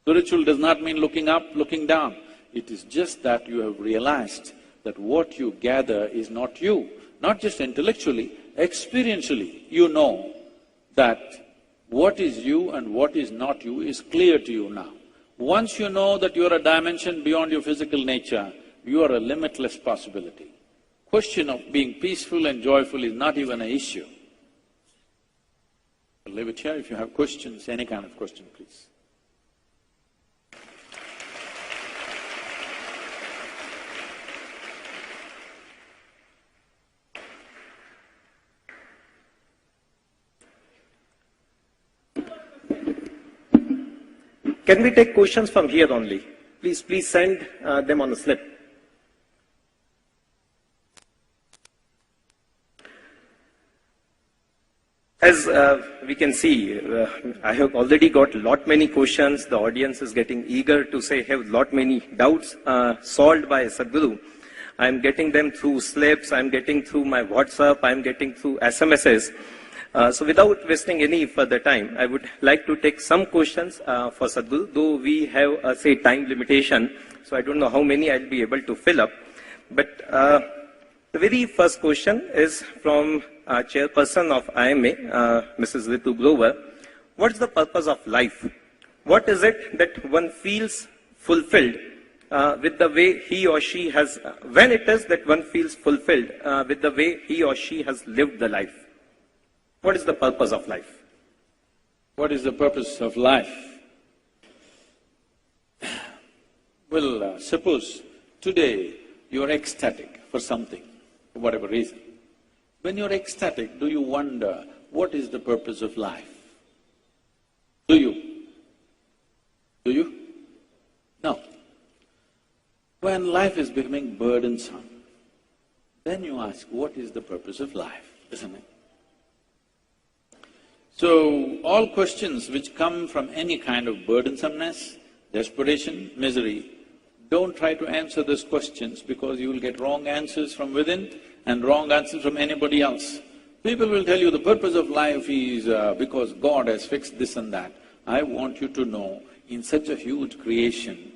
Spiritual does not mean looking up, looking down. It is just that you have realized that what you gather is not you. Not just intellectually, experientially, you know that what is you and what is not you is clear to you now. Once you know that you are a dimension beyond your physical nature, you are a limitless possibility. Question of being peaceful and joyful is not even an issue. I'll leave it here. If you have questions, any kind of question, please. Can we take questions from here only? Please send them on a slip. As we can see, I have already got many questions. The audience is getting eager to have many doubts solved by Sadhguru. I'm getting them through slips, I'm getting through my WhatsApp, I'm getting through SMSs. So without wasting any further time, I would like to take some questions for Sadhguru, though we have a time limitation, so I don't know how many I'll be able to fill up. But the very first question is from Chairperson of IMA, Mrs. Ritu Grover. What's the purpose of life? What is it that one feels fulfilled with the way he or she has, when it is that one feels fulfilled with the way he or she has lived the life? What is the purpose of life? What is the purpose of life? Well, suppose today you're ecstatic for something, for whatever reason. When you're ecstatic, do you wonder what is the purpose of life? Do you? Do you? No. When life is becoming burdensome, then you ask, what is the purpose of life, isn't it? So, all questions which come from any kind of burdensomeness, desperation, misery, don't try to answer those questions because you will get wrong answers from within and wrong answers from anybody else. People will tell you the purpose of life is because God has fixed this and that. I want you to know, in such a huge creation,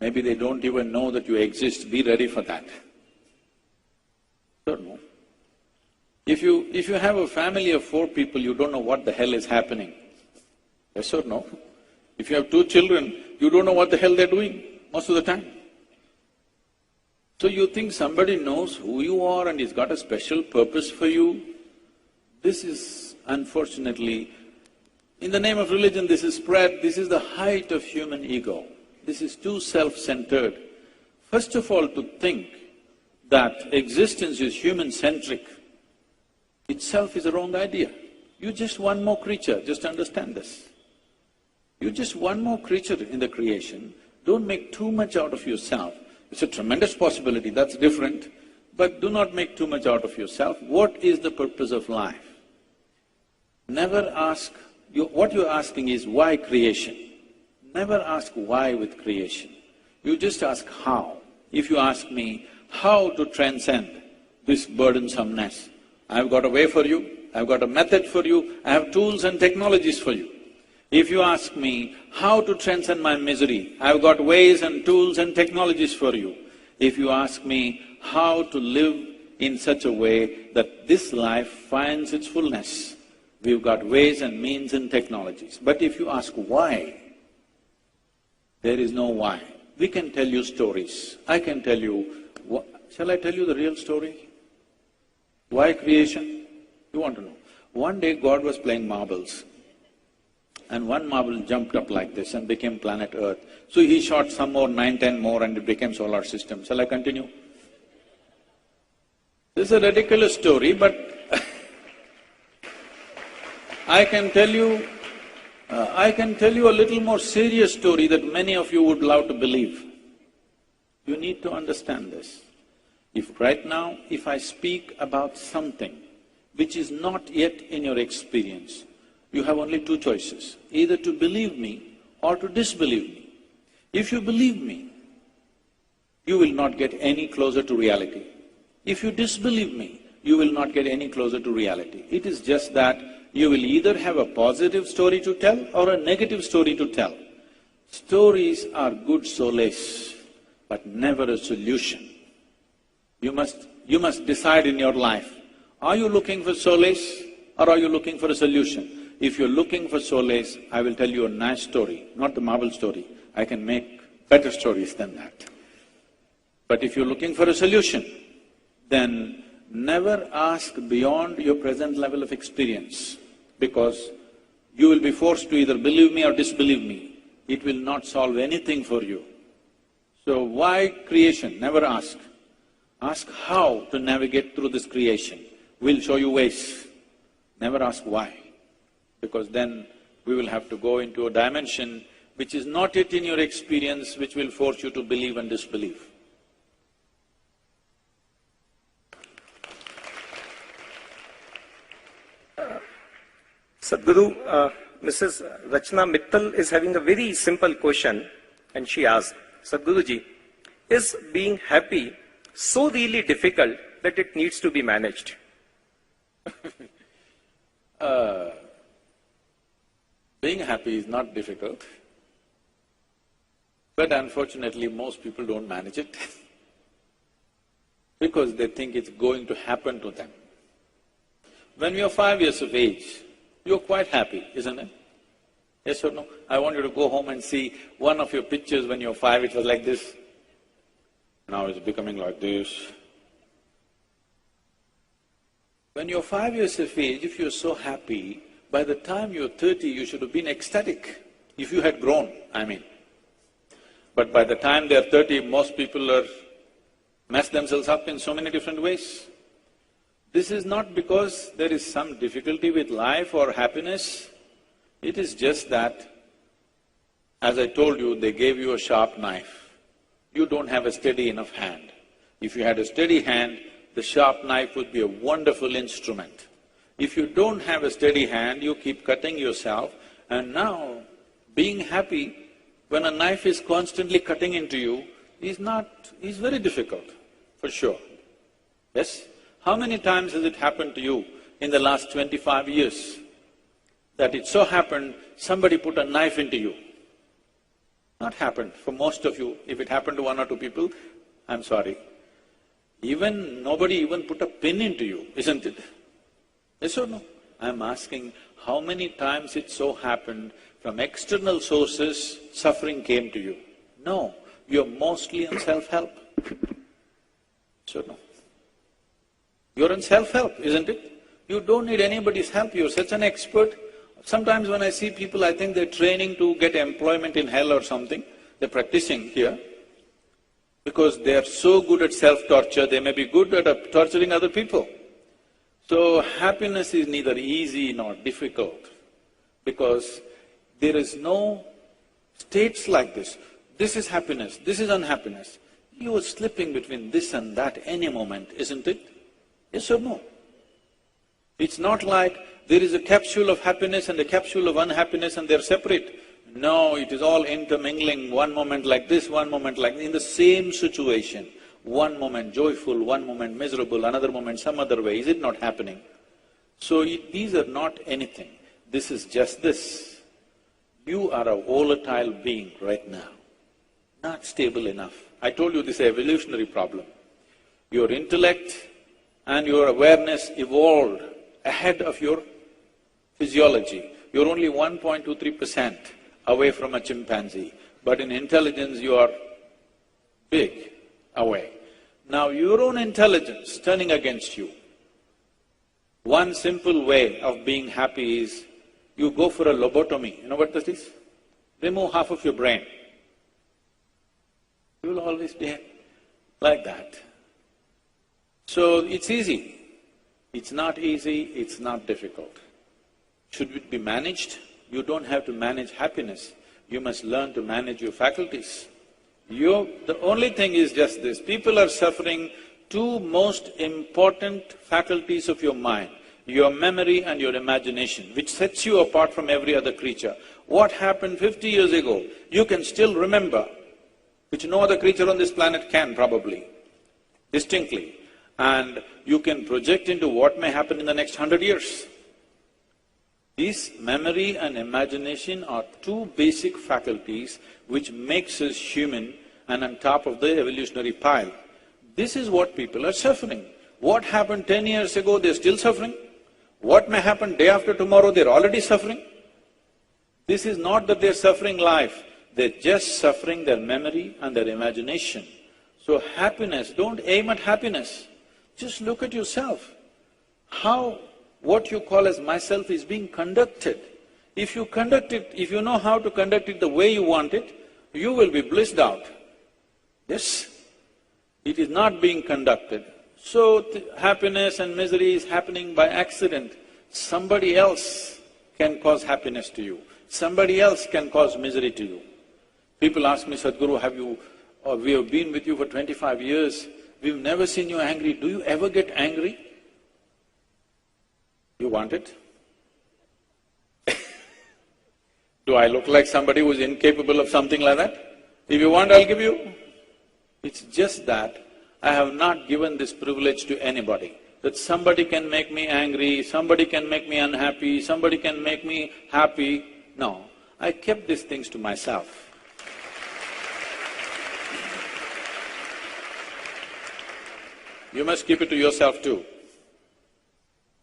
maybe they don't even know that you exist, be ready for that. Don't know. If you have a family of 4 people, you don't know what the hell is happening. Yes or no? If you have 2 children, you don't know what the hell they're doing most of the time. So you think somebody knows who you are and he's got a special purpose for you? This is unfortunately, in the name of religion, this is spread, this is the height of human ego. This is too self-centered. First of all, to think that existence is human-centric itself is a wrong idea. You're just one more creature, just understand this. You're just one more creature in the creation. Don't make too much out of yourself. It's a tremendous possibility, that's different, but do not make too much out of yourself. What is the purpose of life? Never ask, what you're asking is why creation? Never ask why with creation. You just ask how. If you ask me how to transcend this burdensomeness, I've got a way for you, I've got a method for you, I have tools and technologies for you. If you ask me how to transcend my misery, I've got ways and tools and technologies for you. If you ask me how to live in such a way that this life finds its fullness, we've got ways and means and technologies. But if you ask why, there is no why. We can tell you stories. I can tell you… Shall I tell you the real story? Why creation? You want to know. One day God was playing marbles, and one marble jumped up like this and became planet Earth. So he shot some more, 9, 10 more, and it became solar system. Shall I continue? This is a ridiculous story, but I can tell you a little more serious story that many of you would love to believe. You need to understand this. If right now, if I speak about something which is not yet in your experience, you have only 2 choices, either to believe me or to disbelieve me. If you believe me, you will not get any closer to reality. If you disbelieve me, you will not get any closer to reality. It is just that you will either have a positive story to tell or a negative story to tell. Stories are good solace, but never a solution. You must decide in your life, are you looking for solace or are you looking for a solution? If you're looking for solace, I will tell you a nice story, not the marble story. I can make better stories than that. But if you're looking for a solution, then never ask beyond your present level of experience, because you will be forced to either believe me or disbelieve me. It will not solve anything for you. So why creation? Never ask. Ask how to navigate through this creation. We'll show you ways. Never ask why, because then we will have to go into a dimension which is not yet in your experience, which will force you to believe and disbelieve. Sadhguru, Mrs. Rachna Mittal is having a very simple question, and she asks, Sadhguruji, is being happy so really difficult that it needs to be managed? Being happy is not difficult, but unfortunately most people don't manage it because they think it's going to happen to them. When you're 5 years of age, you're quite happy, isn't it? Yes or no? I want you to go home and see one of your pictures when you're 5, it was like this. Now it's becoming like this. When you're 5 years of age, if you're so happy, by the time you're 30, you should have been ecstatic, if you had grown, I mean. But by the time they're 30, most people are mess themselves up in so many different ways. This is not because there is some difficulty with life or happiness. It is just that, as I told you, they gave you a sharp knife. You don't have a steady enough hand. If you had a steady hand, the sharp knife would be a wonderful instrument. If you don't have a steady hand, you keep cutting yourself, and now being happy when a knife is constantly cutting into you is very difficult, for sure. Yes? How many times has it happened to you in the last 25 years that it so happened somebody put a knife into you? Not happened for most of you. If it happened to one or two people, I'm sorry. Nobody even put a pin into you, isn't it? Yes or no? I'm asking how many times it so happened from external sources suffering came to you? No, you're mostly in self-help. Yes or no? You're in self-help, isn't it? You don't need anybody's help, you're such an expert. Sometimes when I see people, I think they're training to get employment in hell or something. They're practicing here. Because they're so good at self-torture, they may be good at torturing other people. So happiness is neither easy nor difficult, because there is no states like this. This is happiness, this is unhappiness. You are slipping between this and that any moment, isn't it? Yes or no? It's not like there is a capsule of happiness and a capsule of unhappiness and they're separate. No, it is all intermingling, one moment like this, one moment like… in the same situation. One moment joyful, one moment miserable, another moment some other way. Is it not happening? So these are not anything. This is just this. You are a volatile being right now, not stable enough. I told you this is an evolutionary problem. Your intellect and your awareness evolved ahead of your physiology. You're only 1.23% away from a chimpanzee, but in intelligence you are big away. Now your own intelligence turning against you, one simple way of being happy is you go for a lobotomy. You know what that is? Remove half of your brain. You will always be like that. So it's easy. It's not easy, it's not difficult. Should it be managed? You don't have to manage happiness. You must learn to manage your faculties. The only thing is just this, people are suffering two most important faculties of your mind, your memory and your imagination, which sets you apart from every other creature. What happened 50 years ago, you can still remember, which no other creature on this planet can probably, distinctly. And you can project into what may happen in the next 100 years. These memory and imagination are two basic faculties which makes us human and on top of the evolutionary pile. This is what people are suffering. What happened 10 years ago, they're still suffering. What may happen day after tomorrow, they're already suffering. This is not that they're suffering life, they're just suffering their memory and their imagination. So happiness, don't aim at happiness. Just look at yourself. How what you call as myself is being conducted. If you conduct it, if you know how to conduct it the way you want it, you will be blissed out. Yes, it is not being conducted. So happiness and misery is happening by accident. Somebody else can cause happiness to you. Somebody else can cause misery to you. People ask me, Sadhguru, we have been with you for 25 years, we've never seen you angry. Do you ever get angry? You want it? Do I look like somebody who's incapable of something like that? If you want, I'll give you. It's just that I have not given this privilege to anybody, that somebody can make me angry, somebody can make me unhappy, somebody can make me happy. No, I kept these things to myself. You must keep it to yourself too.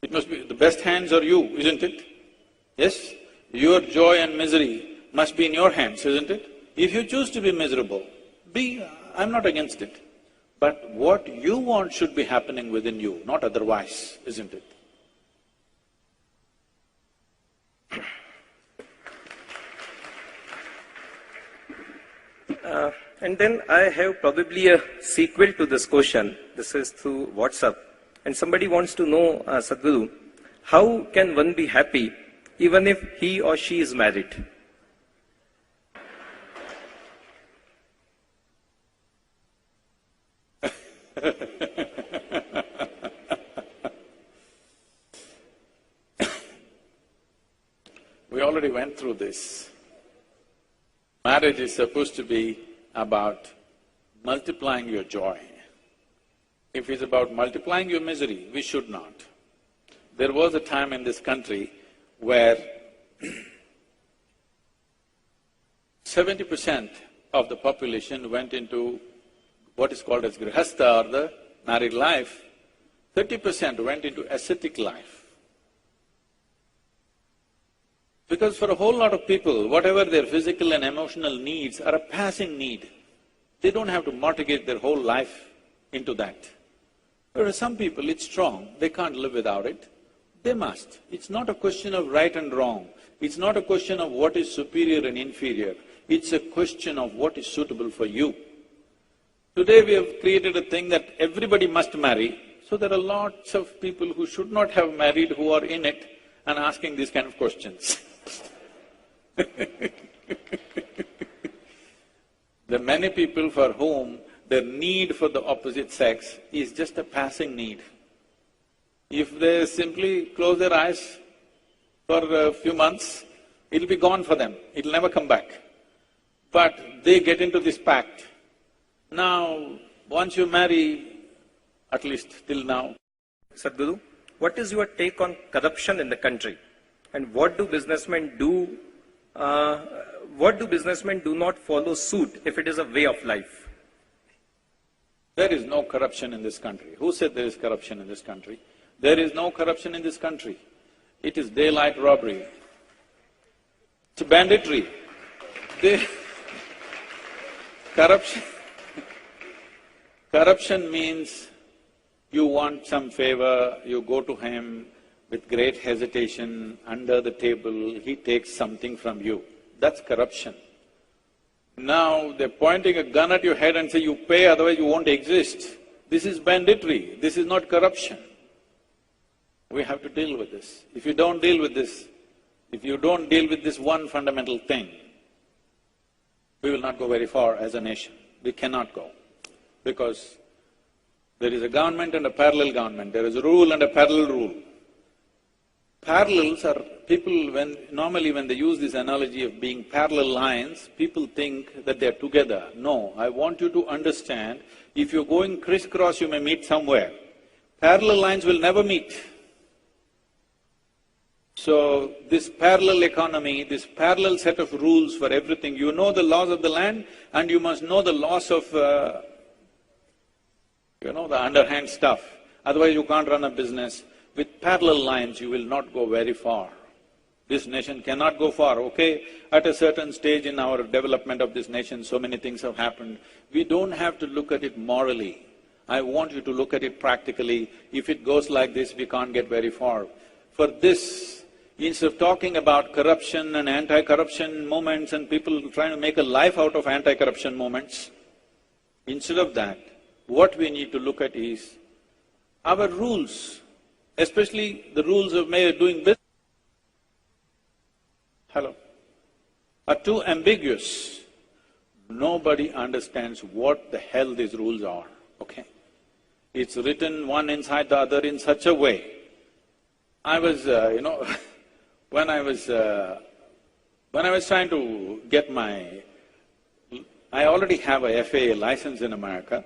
It must be… the best hands are you, isn't it? Yes? Your joy and misery must be in your hands, isn't it? If you choose to be miserable, I'm not against it. But what you want should be happening within you, not otherwise, isn't it? And then I have probably a sequel to this question. This is through WhatsApp. And somebody wants to know, Sadhguru, how can one be happy even if he or she is married? We already went through this. Marriage is supposed to be about multiplying your joy. If it's about multiplying your misery, we should not. There was a time in this country where 70% of the population went into what is called as grihastha, or the married life. 30% went into ascetic life. Because for a whole lot of people, whatever their physical and emotional needs are a passing need. They don't have to mortgage their whole life into that. Whereas some people, it's strong, they can't live without it. They must. It's not a question of right and wrong. It's not a question of what is superior and inferior. It's a question of what is suitable for you. Today we have created a thing that everybody must marry, so there are lots of people who should not have married who are in it and asking these kind of questions. There are many people for whom their need for the opposite sex is just a passing need. If they simply close their eyes for a few months, it'll be gone for them, it'll never come back. But they get into this pact. Now, once you marry, at least till now… Sadhguru, what is your take on corruption in the country? And what do businessmen do not follow suit if it is a way of life? There is no corruption in this country. Who said there is corruption in this country? There is no corruption in this country. It is daylight robbery. It's banditry. Corruption means you want some favor, you go to him with great hesitation, under the table, he takes something from you. That's corruption. Now they're pointing a gun at your head and say, you pay, otherwise you won't exist. This is banditry, this is not corruption. We have to deal with this. If you don't deal with this, if you don't deal with this one fundamental thing, we will not go very far as a nation. We cannot go. Because there is a government and a parallel government, there is a rule and a parallel rule. Parallels are… people normally when they use this analogy of being parallel lines, people think that they're together. No, I want you to understand, if you're going crisscross, you may meet somewhere. Parallel lines will never meet. So this parallel economy, this parallel set of rules for everything, you know the laws of the land and you must know the laws of, the underhand stuff. Otherwise you can't run a business. With parallel lines, you will not go very far. This nation cannot go far, okay? At a certain stage in our development of this nation, so many things have happened. We don't have to look at it morally. I want you to look at it practically. If it goes like this, we can't get very far. For this, instead of talking about corruption and anti-corruption movements and people trying to make a life out of anti-corruption movements, instead of that, what we need to look at is our rules, especially the rules of doing business, are too ambiguous. Nobody understands what the hell these rules are, okay? It's written one inside the other in such a way. I was, when I was trying to get my… I already have a FAA license in America,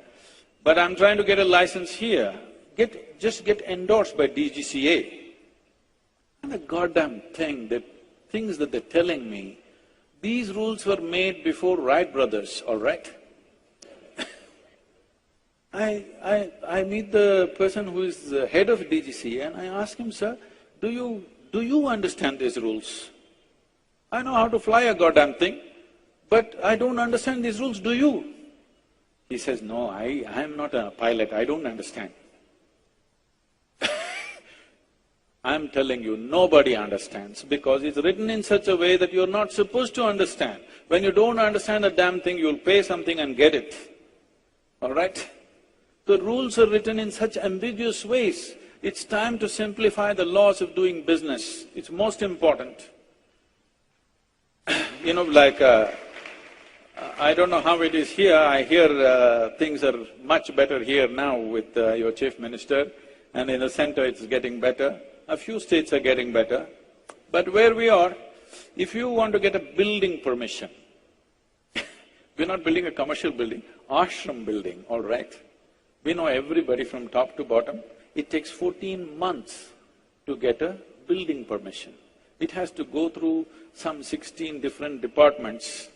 but I'm trying to get a license here, just get endorsed by DGCA. And the goddamn things that they're telling me, these rules were made before Wright brothers, all right? I meet the person who is the head of DGCA and I ask him, sir, do you understand these rules? I know how to fly a goddamn thing, but I don't understand these rules, do you? He says, no, I am not a pilot, I don't understand. I'm telling you, nobody understands because it's written in such a way that you're not supposed to understand. When you don't understand a damn thing, you'll pay something and get it, all right? The rules are written in such ambiguous ways. It's time to simplify the laws of doing business. It's most important. I don't know how it is here, I hear things are much better here now with your chief minister, and in the center it's getting better. A few states are getting better, but where we are, if you want to get a building permission, we're not building a commercial building, ashram building, all right? We know everybody from top to bottom. It takes 14 months to get a building permission. It has to go through some 16 different departments,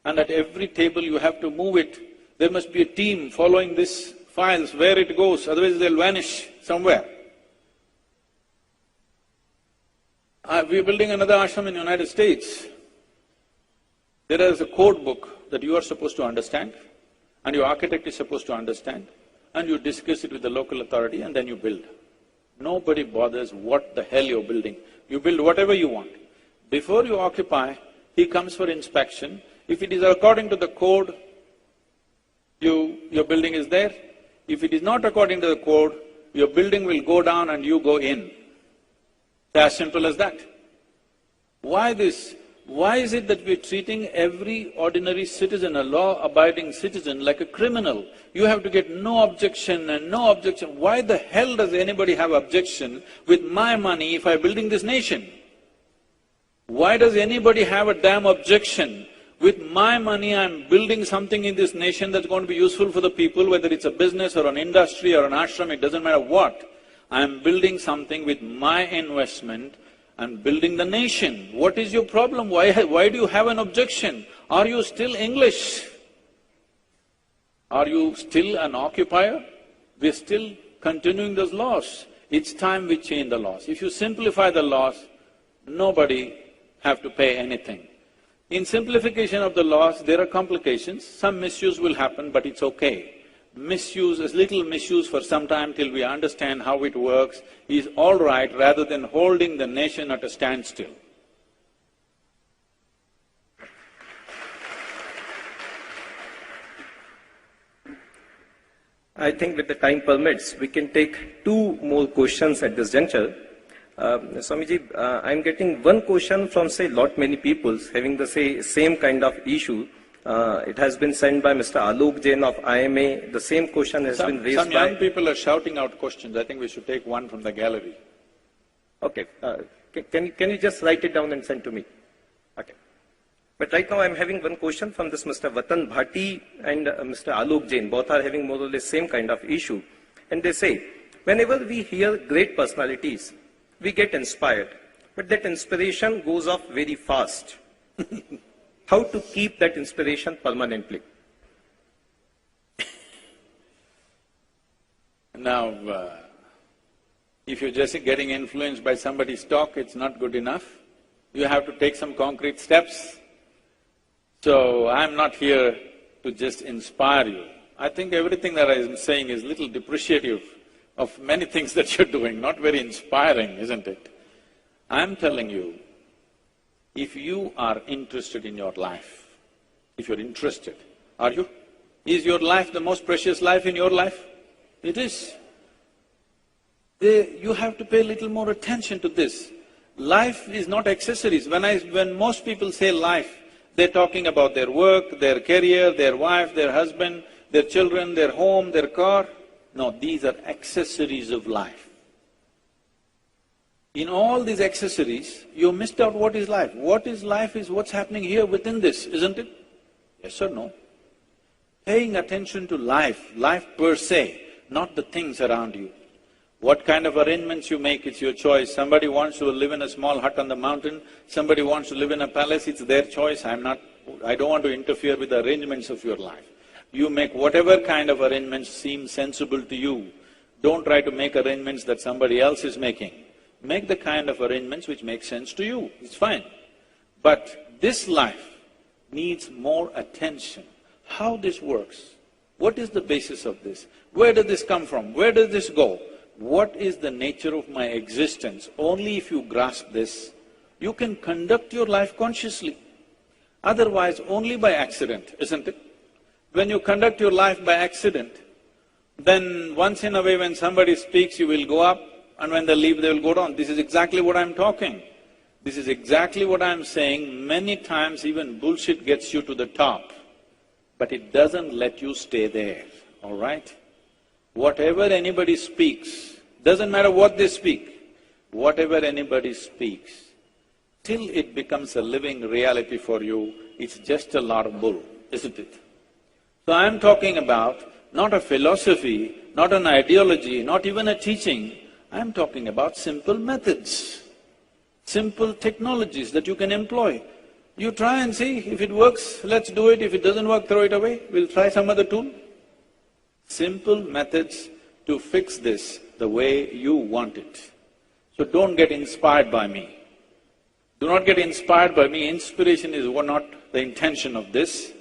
and at every table you have to move it. There must be a team following these files, where it goes, otherwise they'll vanish somewhere. We're building another ashram in the United States. There is a code book that you are supposed to understand, and your architect is supposed to understand, and you discuss it with the local authority and then you build. Nobody bothers what the hell you're building. You build whatever you want. Before you occupy, he comes for inspection. If it is according to the code, your building is there. If it is not according to the code, your building will go down and you go in. It's as simple as that. Why this? Why is it that we're treating every ordinary citizen, a law-abiding citizen, like a criminal? You have to get no objection and no objection. Why the hell does anybody have objection with my money if I'm building this nation? Why does anybody have a damn objection? With my money, I'm building something in this nation that's going to be useful for the people, whether it's a business or an industry or an ashram, it doesn't matter what. I'm building something with my investment and building the nation. What is your problem? Why do you have an objection? Are you still English? Are you still an occupier? We're still continuing those laws. It's time we change the laws. If you simplify the laws, nobody have to pay anything. In simplification of the laws, there are complications. Some misuse will happen, but it's okay. Misuse, as little misuse for some time till we understand how it works is all right rather than holding the nation at a standstill. I think with the time permits, we can take two more questions at this juncture. Swamiji, I'm getting one question from, say, lot many people having the same kind of issue. It has been sent by Mr. Alok Jain of IMA. The same question has been raised by… Some young people are shouting out questions. I think we should take one from the gallery. Okay. Can you just write it down and send to me? Okay. But right now I'm having one question from this Mr. Vatan Bhati and Mr. Alok Jain. Both are having more or less same kind of issue. And they say, whenever we hear great personalities, we get inspired. but that inspiration goes off very fast. How to keep that inspiration permanently? Now, if you're just getting influenced by somebody's talk, it's not good enough. You have to take some concrete steps. So, I'm not here to just inspire you. I think everything that I'm saying is little depreciative of many things that you're doing, not very inspiring, isn't it? I'm telling you, if you are interested in your life, if you're interested, are you? Is your life the most precious life in your life? It is. You have to pay a little more attention to this. Life is not accessories. When most people say life, they're talking about their work, their career, their wife, their husband, their children, their home, their car. No, these are accessories of life. In all these accessories, you missed out what is life. What is life is what's happening here within this, isn't it? Yes or no? Paying attention to life, life per se, not the things around you. What kind of arrangements you make, it's your choice. Somebody wants to live in a small hut on the mountain, somebody wants to live in a palace, it's their choice. I don't want to interfere with the arrangements of your life. You make whatever kind of arrangements seem sensible to you. Don't try to make arrangements that somebody else is making. Make the kind of arrangements which make sense to you, it's fine. But this life needs more attention. How this works, what is the basis of this? Where does this come from? Where does this go? What is the nature of my existence? Only if you grasp this, you can conduct your life consciously. Otherwise, only by accident, isn't it? When you conduct your life by accident, then once in a way when somebody speaks, you will go up, and when they leave, they will go down. This is exactly what I'm talking. This is exactly what I'm saying. Many times even bullshit gets you to the top, but it doesn't let you stay there, all right? Whatever anybody speaks, doesn't matter what they speak, whatever anybody speaks, till it becomes a living reality for you, it's just a lot of bull, isn't it? So I'm talking about not a philosophy, not an ideology, not even a teaching, I'm talking about simple methods, simple technologies that you can employ. You try and see, if it works, let's do it, if it doesn't work, throw it away, we'll try some other tool. Simple methods to fix this the way you want it. So don't get inspired by me. Do not get inspired by me. Inspiration is not the intention of this.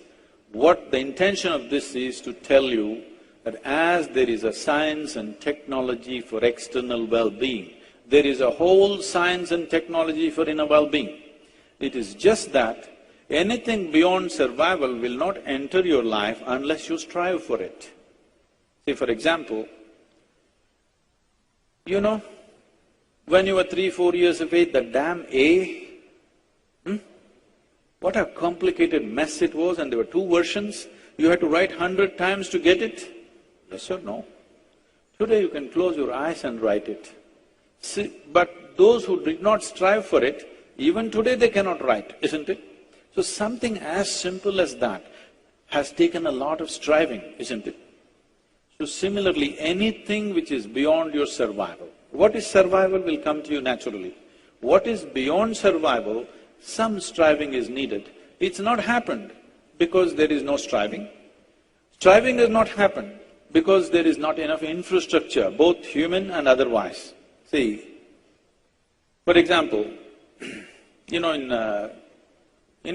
What the intention of this is to tell you that as there is a science and technology for external well-being, there is a whole science and technology for inner well-being. It is just that anything beyond survival will not enter your life unless you strive for it. See, for example, you know, when you were 3, 4 years of age, the damn A, what a complicated mess it was, and there were 2 versions. You had to write 100 times to get it. Yes or no? Today you can close your eyes and write it. See, but those who did not strive for it, even today they cannot write, isn't it? So something as simple as that has taken a lot of striving, isn't it? So similarly, anything which is beyond your survival, what is survival will come to you naturally. What is beyond survival, some striving is needed. It's not happened because there is no striving. Striving has not happened because there is not enough infrastructure, both human and otherwise. See, for example, you know, in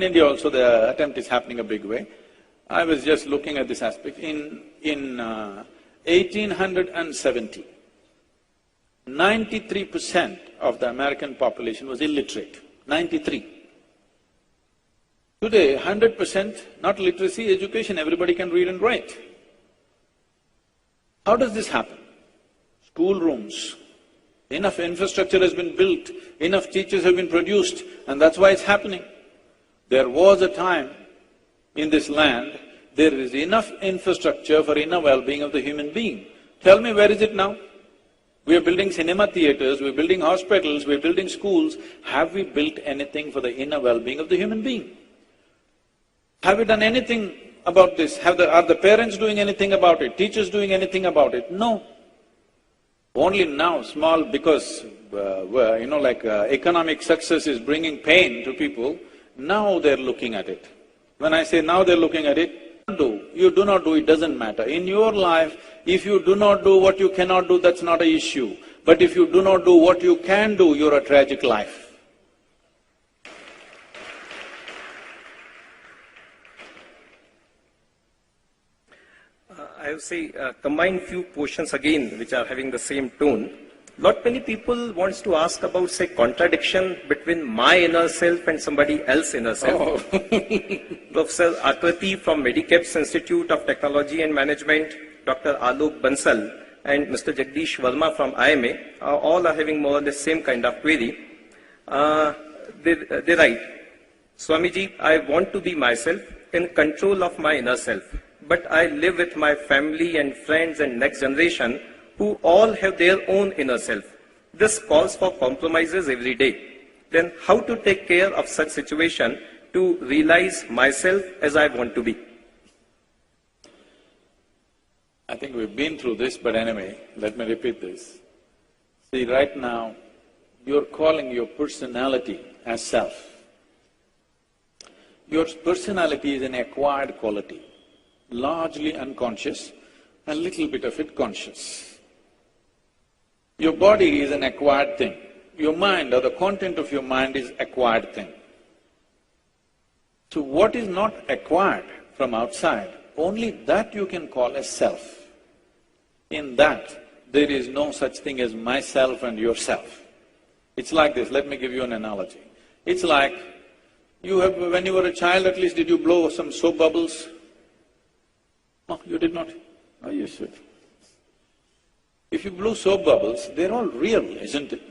India also the attempt is happening a big way. I was just looking at this aspect. In 1870, 93% of the American population was illiterate, 93. Today, 100% not literacy, education, everybody can read and write. How does this happen? Schoolrooms, enough infrastructure has been built, enough teachers have been produced, and that's why it's happening. There was a time in this land, there is enough infrastructure for inner well-being of the human being. Tell me, where is it now? We are building cinema theaters, we're building hospitals, we're building schools. Have we built anything for the inner well-being of the human being? Have we done anything about this? Are the parents doing anything about it? Teachers doing anything about it? No. Only now, small, because, economic success is bringing pain to people, now they're looking at it. When I say now they're looking at it, you do not do, it doesn't matter. In your life, if you do not do what you cannot do, that's not an issue. But if you do not do what you can do, you're a tragic life. I would say combine few questions again which are having the same tone. Lot many people wants to ask about, say, contradiction between my inner self and somebody else's inner self. Oh. Professor Akrati from Medicaps Institute of Technology and Management, Dr. Alok Bansal and Mr. Jagdish Verma from IMA, all are having more or less same kind of query. They write, Swamiji, I want to be myself, in control of my inner self, but I live with my family and friends and next generation who all have their own inner self. This calls for compromises every day. Then how to take care of such situation to realize myself as I want to be? I think we've been through this, but anyway, let me repeat this. See, right now, you're calling your personality as self. Your personality is an acquired quality, largely unconscious, a little bit of it conscious. Your body is an acquired thing. Your mind or the content of your mind is acquired thing. So what is not acquired from outside, only that you can call as self. In that, there is no such thing as myself and yourself. It's like this, let me give you an analogy. It's like, when you were a child, at least did you blow some soap bubbles? No, you did not. Oh, you should. If you blow soap bubbles, they're all real, isn't it?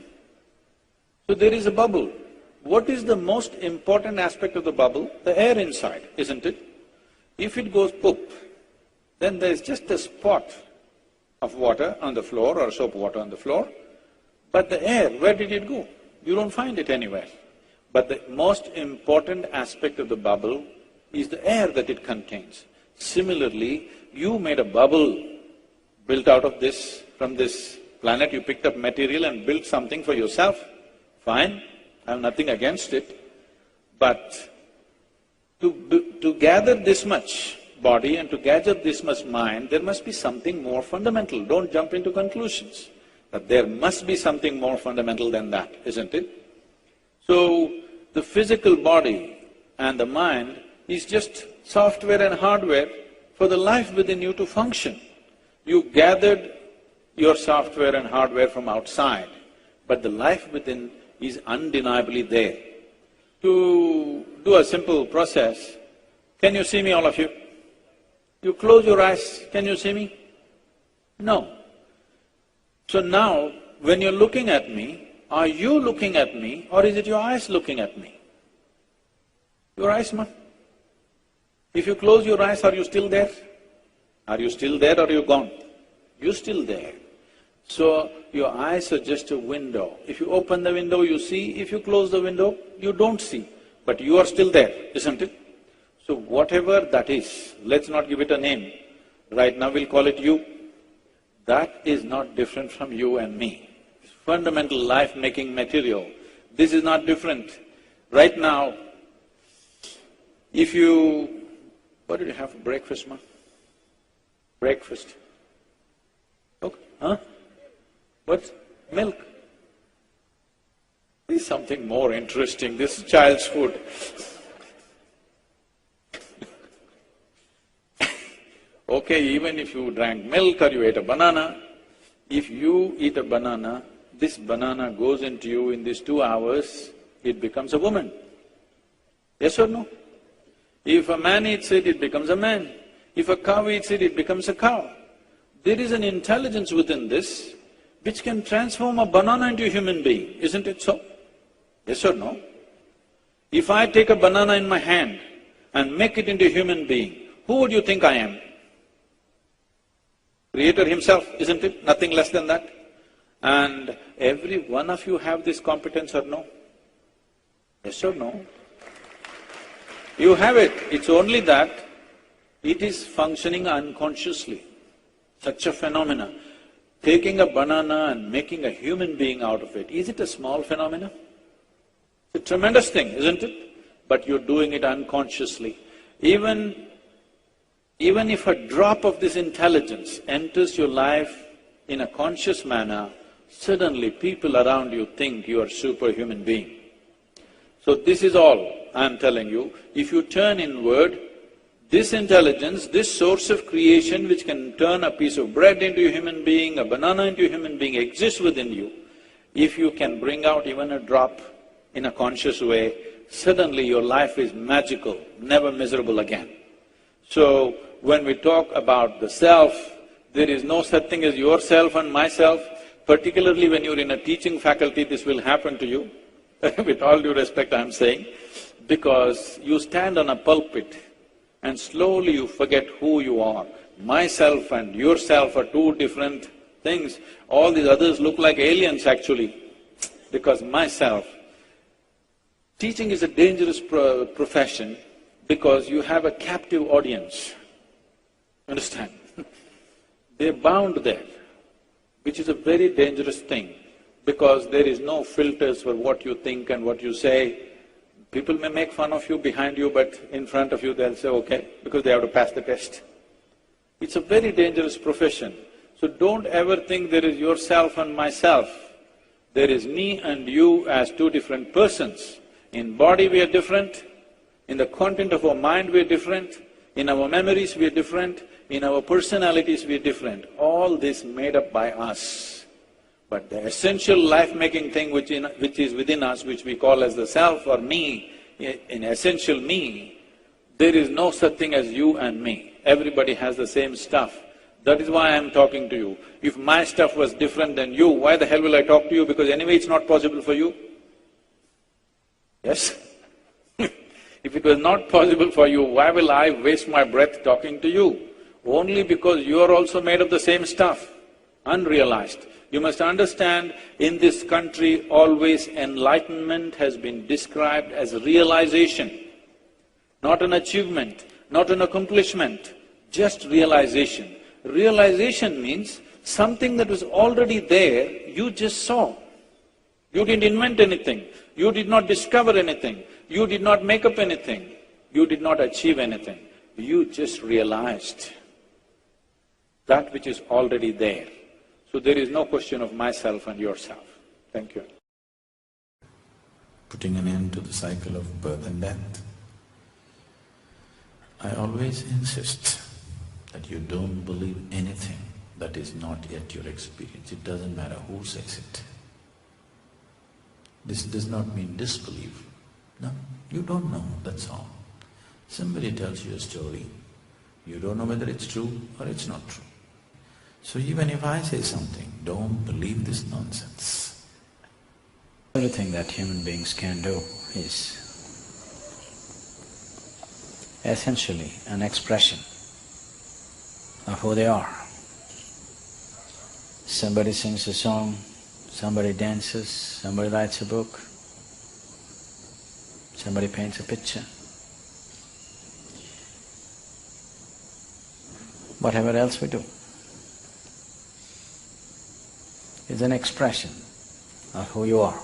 So there is a bubble. What is the most important aspect of the bubble? The air inside, isn't it? If it goes poop, then there's just a spot of water on the floor or soap water on the floor, but the air, where did it go? You don't find it anywhere. But the most important aspect of the bubble is the air that it contains. Similarly, you made a bubble built out of this, from this planet, you picked up material and built something for yourself. Fine, I have nothing against it. But to gather this much body and to gather this much mind, there must be something more fundamental. Don't jump into conclusions. But there must be something more fundamental than that, isn't it? So, the physical body and the mind is just software and hardware for the life within you to function. You gathered your software and hardware from outside, but the life within is undeniably there. To do a simple process, can you see me, all of you? You close your eyes, can you see me? No. So now, when you're looking at me, are you looking at me or is it your eyes looking at me? Your eyes, ma. If you close your eyes, are you still there? Are you still there or are you gone? You're still there. So, your eyes are just a window. If you open the window, you see. If you close the window, you don't see. But you are still there, isn't it? So whatever that is, let's not give it a name. Right now we'll call it you. That is not different from you and me. It's fundamental life-making material. This is not different. Right now, if you… What did you have for breakfast, ma? Breakfast. Okay, huh? What? Milk. This is something more interesting, this child's food. Okay, even if you drank milk or you ate a banana, if you eat a banana, this banana goes into you in these 2 hours, it becomes a woman. Yes or no? If a man eats it, it becomes a man. If a cow eats it, it becomes a cow. There is an intelligence within this which can transform a banana into a human being, isn't it so? Yes or no? If I take a banana in my hand and make it into a human being, who would you think I am? Creator himself, isn't it? Nothing less than that. And every one of you have this competence or no? Yes or no? You have it, it's only that it is functioning unconsciously. Such a phenomena. Taking a banana and making a human being out of it, is it a small phenomenon? It's a tremendous thing, isn't it? But you're doing it unconsciously. Even if a drop of this intelligence enters your life in a conscious manner, suddenly people around you think you are a superhuman being. So this is all I'm telling you. If you turn inward, this intelligence, this source of creation which can turn a piece of bread into a human being, a banana into a human being, exists within you. If you can bring out even a drop in a conscious way, suddenly your life is magical, never miserable again. So when we talk about the self, there is no such thing as yourself and myself. Particularly when you're in a teaching faculty, this will happen to you. With all due respect, I'm saying, because you stand on a pulpit and slowly you forget who you are. Myself and yourself are two different things. All these others look like aliens actually, because myself… Teaching is a dangerous profession because you have a captive audience, understand? They're bound there, which is a very dangerous thing, because there is no filters for what you think and what you say. People may make fun of you behind you, but in front of you they'll say, okay, because they have to pass the test. It's a very dangerous profession. So don't ever think there is yourself and myself. There is me and you as two different persons. In body we are different, in the content of our mind we are different, in our memories we are different, in our personalities we are different. All this made up by us. But the essential life-making thing which is within us, which we call as the self or me, in essential me, there is no such thing as you and me. Everybody has the same stuff. That is why I'm talking to you. If my stuff was different than you, why the hell will I talk to you? Because anyway it's not possible for you. Yes? If it was not possible for you, why will I waste my breath talking to you? Only because you are also made of the same stuff, unrealized. You must understand, in this country always enlightenment has been described as realization, not an achievement, not an accomplishment, just realization. Realization means something that was already there, you just saw. You didn't invent anything, you did not discover anything, you did not make up anything, you did not achieve anything. You just realized that which is already there. So there is no question of myself and yourself. Thank you. Putting an end to the cycle of birth and death. I always insist that you don't believe anything that is not yet your experience. It doesn't matter who says it. This does not mean disbelief. No, you don't know, that's all. Somebody tells you a story, you don't know whether it's true or it's not true. So even if I say something, don't believe this nonsense. Everything that human beings can do is essentially an expression of who they are. Somebody sings a song, somebody dances, somebody writes a book, somebody paints a picture. Whatever else we do is an expression of who you are.